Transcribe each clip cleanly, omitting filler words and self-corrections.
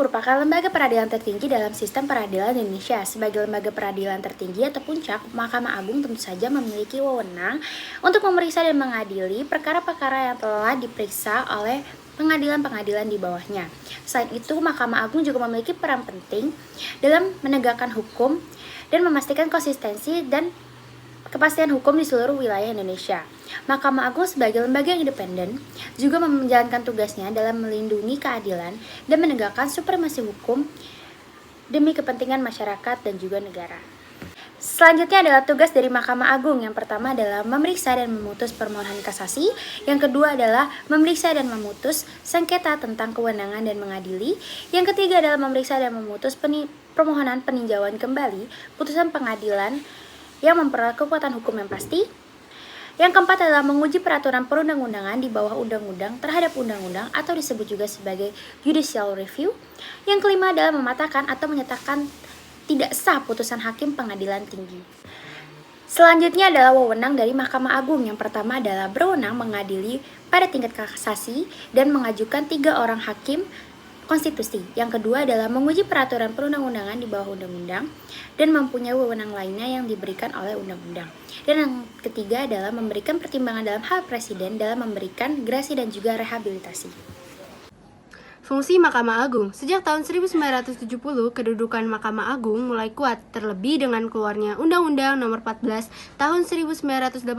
merupakan lembaga peradilan tertinggi dalam sistem peradilan Indonesia. Sebagai lembaga peradilan tertinggi atau puncak, Mahkamah Agung tentu saja memiliki wewenang untuk memeriksa dan mengadili perkara-perkara yang telah diperiksa oleh pengadilan-pengadilan di bawahnya. Selain itu, Mahkamah Agung juga memiliki peran penting dalam menegakkan hukum dan memastikan konsistensi dan kepastian hukum di seluruh wilayah Indonesia. Mahkamah Agung sebagai lembaga yang independen juga menjalankan tugasnya dalam melindungi keadilan dan menegakkan supremasi hukum demi kepentingan masyarakat dan juga negara. Selanjutnya adalah tugas dari Mahkamah Agung. Yang pertama adalah memeriksa dan memutus permohonan kasasi. Yang kedua adalah memeriksa dan memutus sengketa tentang kewenangan dan mengadili. Yang ketiga adalah memeriksa dan memutus permohonan peninjauan kembali putusan pengadilan yang memperoleh kekuatan hukum yang pasti. Yang keempat adalah menguji peraturan perundang-undangan di bawah undang-undang terhadap undang-undang atau disebut juga sebagai judicial review. Yang kelima adalah mematahkan atau menyatakan tidak sah putusan hakim pengadilan tinggi. Selanjutnya adalah wewenang dari Mahkamah Agung. Yang pertama adalah berwenang mengadili pada tingkat kasasi dan mengajukan 3 orang hakim konstitusi. Yang kedua adalah menguji peraturan perundang-undangan di bawah undang-undang dan mempunyai wewenang lainnya yang diberikan oleh undang-undang. Dan yang ketiga adalah memberikan pertimbangan dalam hal presiden dalam memberikan gerasi dan juga rehabilitasi. Fungsi Mahkamah Agung. Sejak tahun 1970, kedudukan Mahkamah Agung mulai kuat, terlebih dengan keluarnya Undang-Undang Nomor 14 Tahun 1985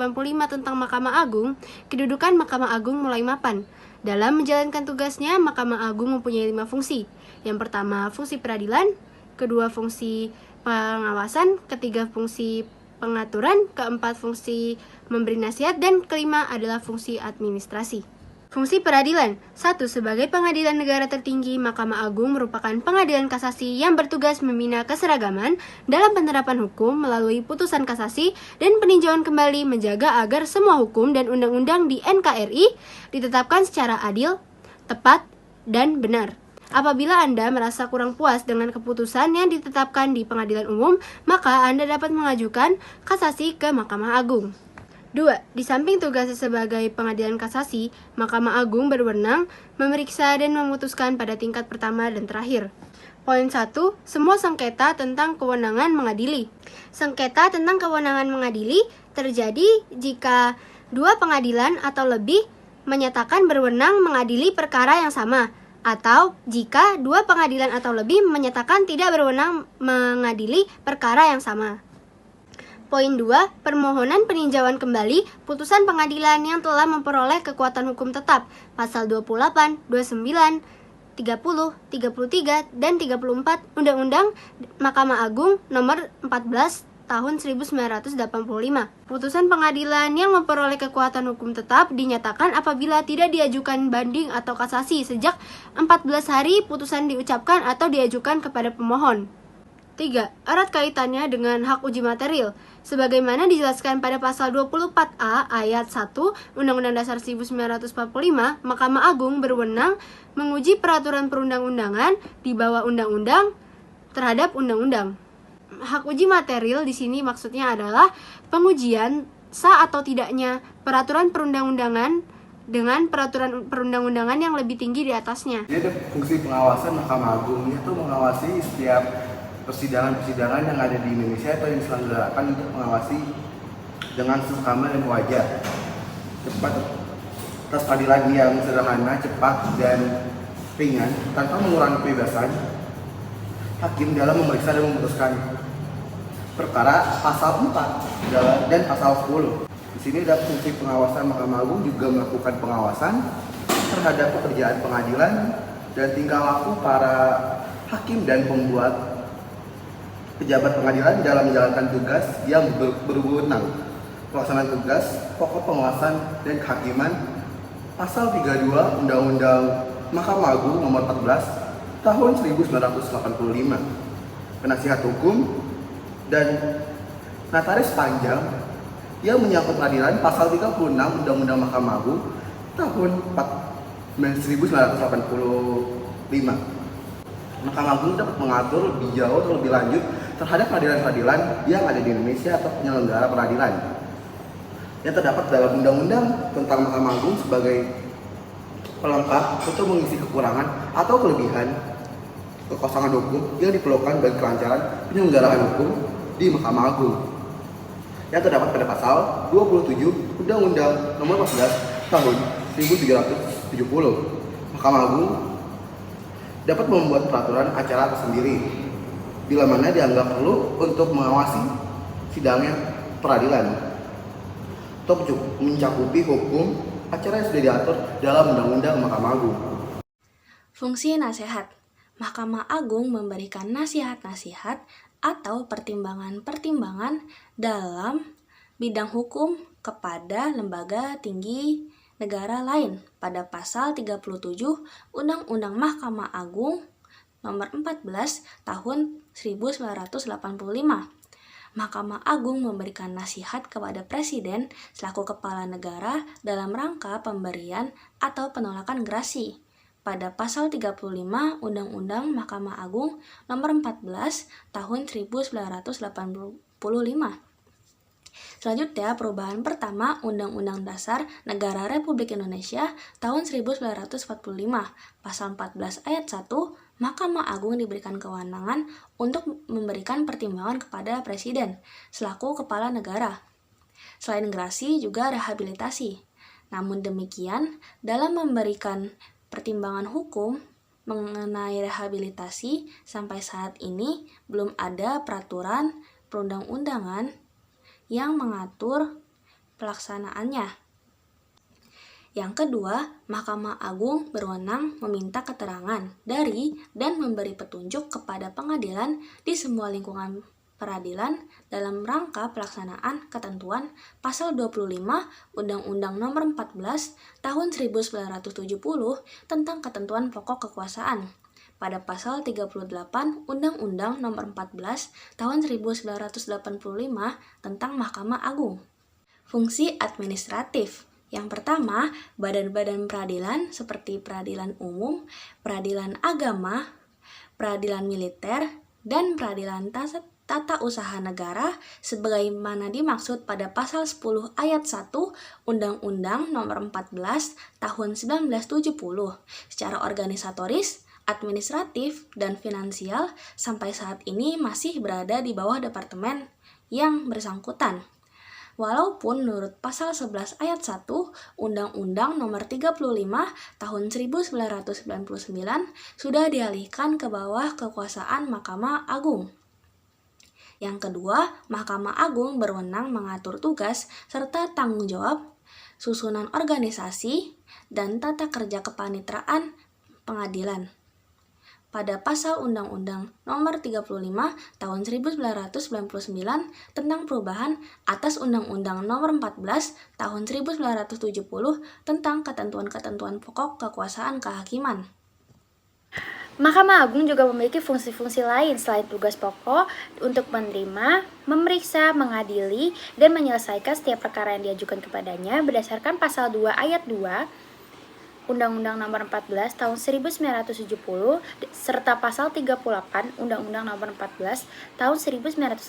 tentang Mahkamah Agung, kedudukan Mahkamah Agung mulai mapan. Dalam menjalankan tugasnya, Mahkamah Agung mempunyai 5 fungsi. Yang pertama, fungsi peradilan, kedua, fungsi pengawasan, ketiga, fungsi pengaturan, keempat, fungsi memberi nasihat, dan kelima adalah fungsi administrasi. Fungsi peradilan. 1. Sebagai pengadilan negara tertinggi, Mahkamah Agung merupakan pengadilan kasasi yang bertugas membina keseragaman dalam penerapan hukum melalui putusan kasasi dan peninjauan kembali, menjaga agar semua hukum dan undang-undang di NKRI ditetapkan secara adil, tepat, dan benar. Apabila Anda merasa kurang puas dengan keputusan yang ditetapkan di pengadilan umum, maka Anda dapat mengajukan kasasi ke Mahkamah Agung. 2. Di samping tugasnya sebagai pengadilan kasasi, Mahkamah Agung berwenang memeriksa dan memutuskan pada tingkat pertama dan terakhir. Poin 1. Semua sengketa tentang kewenangan mengadili. Sengketa tentang kewenangan mengadili terjadi jika 2 pengadilan atau lebih menyatakan berwenang mengadili perkara yang sama, atau jika 2 pengadilan atau lebih menyatakan tidak berwenang mengadili perkara yang sama. Poin 2. Permohonan peninjauan kembali putusan pengadilan yang telah memperoleh kekuatan hukum tetap. Pasal 28, 29, 30, 33, dan 34 Undang-Undang Mahkamah Agung Nomor 14 Tahun 1985. Putusan pengadilan yang memperoleh kekuatan hukum tetap dinyatakan apabila tidak diajukan banding atau kasasi sejak 14 hari putusan diucapkan atau diajukan kepada pemohon. 3. Erat kaitannya dengan hak uji material. Sebagaimana dijelaskan pada pasal 24A ayat 1 Undang-Undang Dasar 1945, Mahkamah Agung berwenang menguji peraturan perundang-undangan di bawah undang-undang terhadap undang-undang. Hak uji material di sini maksudnya adalah pengujian sah atau tidaknya peraturan perundang-undangan dengan peraturan perundang-undangan yang lebih tinggi di atasnya. Jadi ada fungsi pengawasan Mahkamah Agung, yaitu mengawasi setiap persidangan-persidangan yang ada di Indonesia atau yang diselenggarakan untuk mengawasi dengan seksama dan wajar, cepat, atas keadilan yang sederhana, cepat, dan ringan tanpa mengurangi kebebasan hakim dalam memeriksa dan memutuskan perkara. Pasal 4 dan pasal 10. Di sini ada fungsi pengawasan. Mahkamah Agung juga melakukan pengawasan terhadap pekerjaan pengadilan dan tingkah laku para hakim dan pembuat pejabat pengadilan dalam menjalankan tugas yang berwenang. Pelaksanaan tugas, pokok pengawasan dan kehakiman. Pasal 32 Undang-Undang Mahkamah Agung Nomor 14 Tahun 1985. Penasihat hukum dan notaris panjang yang menyangkut peradilan. Pasal 36 Undang-Undang Mahkamah Agung Tahun 1985. Mahkamah Agung dapat mengatur lebih jauh atau lebih lanjut terhadap peradilan-peradilan yang ada di Indonesia atau penyelenggara peradilan yang terdapat dalam Undang-Undang tentang Mahkamah Agung sebagai pelengkap untuk mengisi kekurangan atau kelebihan kekosongan hukum yang diperlukan bagi kelancaran penyelenggaraan hukum di Mahkamah Agung yang terdapat pada pasal 27 Undang-Undang Nomor 14 Tahun 1770. Mahkamah Agung dapat membuat peraturan acara tersendiri bila mana dianggap perlu untuk mengawasi sidangnya peradilan atau mencakupi hukum acara yang sudah diatur dalam Undang-Undang Mahkamah Agung. Fungsi nasihat. Mahkamah Agung memberikan nasihat-nasihat atau pertimbangan-pertimbangan dalam bidang hukum kepada lembaga tinggi negara lain pada pasal 37 Undang-Undang Mahkamah Agung nomor 14 tahun 1985. Mahkamah Agung memberikan nasihat kepada Presiden selaku kepala negara dalam rangka pemberian atau penolakan gerasi pada pasal 35 Undang-Undang Mahkamah Agung nomor 14 tahun 1985. Selanjutnya, perubahan pertama Undang-Undang Dasar Negara Republik Indonesia tahun 1945. Pasal 14 ayat 1, Mahkamah Agung diberikan kewenangan untuk memberikan pertimbangan kepada Presiden selaku kepala negara. Selain gerasi juga rehabilitasi. Namun demikian, dalam memberikan pertimbangan hukum mengenai rehabilitasi sampai saat ini belum ada peraturan perundang-undangan yang mengatur pelaksanaannya. Yang kedua, Mahkamah Agung berwenang meminta keterangan dari dan memberi petunjuk kepada pengadilan di semua lingkungan peradilan dalam rangka pelaksanaan ketentuan pasal 25 Undang-Undang Nomor 14 Tahun 1970 tentang ketentuan pokok kekuasaan. Pada pasal 38 Undang-Undang Nomor 14 Tahun 1985 tentang Mahkamah Agung. Fungsi administratif. Yang pertama, badan-badan peradilan seperti peradilan umum, peradilan agama, peradilan militer, dan peradilan tata usaha negara sebagaimana dimaksud pada pasal 10 ayat 1 Undang-Undang Nomor 14 Tahun 1970 secara organisatoris, administratif, dan finansial sampai saat ini masih berada di bawah departemen yang bersangkutan. Walaupun menurut pasal 11 ayat 1 Undang-Undang Nomor 35 Tahun 1999 sudah dialihkan ke bawah kekuasaan Mahkamah Agung. Yang kedua, Mahkamah Agung berwenang mengatur tugas serta tanggung jawab, susunan organisasi, dan tata kerja kepanitraan pengadilan. Pada pasal Undang-Undang Nomor 35 Tahun 1999 tentang perubahan atas Undang-Undang Nomor 14 Tahun 1970 tentang ketentuan-ketentuan pokok kekuasaan kehakiman. Mahkamah Agung juga memiliki fungsi-fungsi lain selain tugas pokok untuk menerima, memeriksa, mengadili, dan menyelesaikan setiap perkara yang diajukan kepadanya berdasarkan pasal 2 ayat 2 Undang-Undang Nomor 14 Tahun 1970 serta pasal 38 Undang-Undang Nomor 14 Tahun 1985.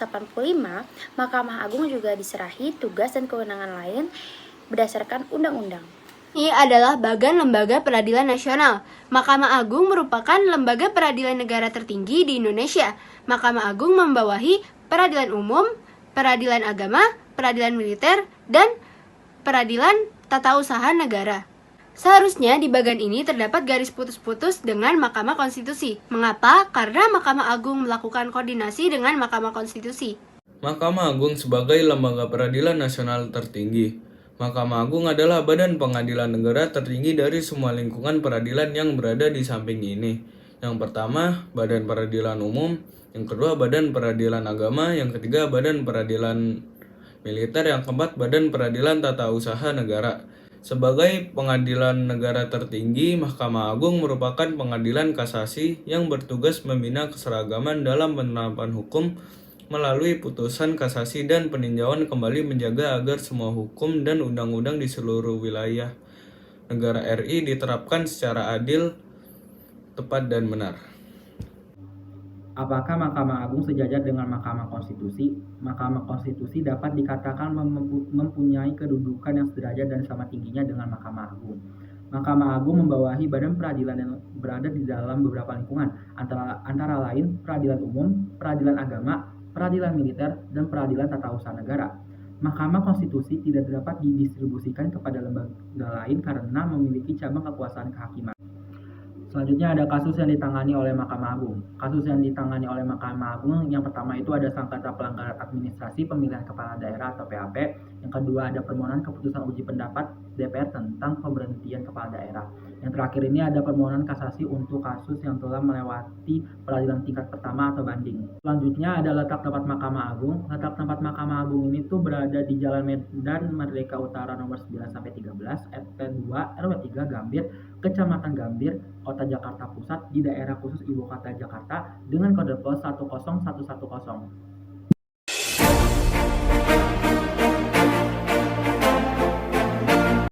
Mahkamah Agung juga diserahi tugas dan kewenangan lain berdasarkan undang-undang. Ini adalah Badan Lembaga Peradilan Nasional. Mahkamah Agung merupakan lembaga peradilan negara tertinggi di Indonesia. Mahkamah Agung membawahi peradilan umum, peradilan agama, peradilan militer, dan peradilan tata usaha negara. Seharusnya di bagian ini terdapat garis putus-putus dengan Mahkamah Konstitusi. Mengapa? Karena Mahkamah Agung melakukan koordinasi dengan Mahkamah Konstitusi. Mahkamah Agung sebagai lembaga peradilan nasional tertinggi. Mahkamah Agung adalah badan pengadilan negara tertinggi dari semua lingkungan peradilan yang berada di samping ini. Yang pertama, Badan Peradilan Umum. Yang kedua, Badan Peradilan Agama. Yang ketiga, Badan Peradilan Militer. Yang keempat, Badan Peradilan Tata Usaha Negara. Sebagai pengadilan negara tertinggi, Mahkamah Agung merupakan pengadilan kasasi yang bertugas membina keseragaman dalam penerapan hukum melalui putusan kasasi dan peninjauan kembali menjaga agar semua hukum dan undang-undang di seluruh wilayah negara RI diterapkan secara adil, tepat, dan benar. Apakah Mahkamah Agung sejajar dengan Mahkamah Konstitusi? Mahkamah Konstitusi dapat dikatakan mempunyai kedudukan yang sederajat dan sama tingginya dengan Mahkamah Agung. Mahkamah Agung membawahi badan peradilan yang berada di dalam beberapa lingkungan, antara lain peradilan umum, peradilan agama, peradilan militer, dan peradilan tata usaha negara. Mahkamah Konstitusi tidak dapat didistribusikan kepada lembaga lain karena memiliki cabang kekuasaan kehakiman. Selanjutnya ada kasus yang ditangani oleh Mahkamah Agung. Kasus yang ditangani oleh Mahkamah Agung yang pertama itu ada sengketa pelanggaran administrasi pemilihan kepala daerah atau PAP. Yang kedua ada permohonan keputusan uji pendapat DPR tentang pemberhentian kepala daerah. Yang terakhir ini ada permohonan kasasi untuk kasus yang telah melewati peradilan tingkat pertama atau banding. Selanjutnya ada letak tempat Mahkamah Agung. Letak tempat Mahkamah Agung ini tuh berada di Jalan Medan Merdeka Utara nomor 9-13, RT 2 RW 3 Gambir, Kecamatan Gambir, Kota Jakarta Pusat, di daerah khusus Ibu Kota Jakarta dengan kode pos 10110.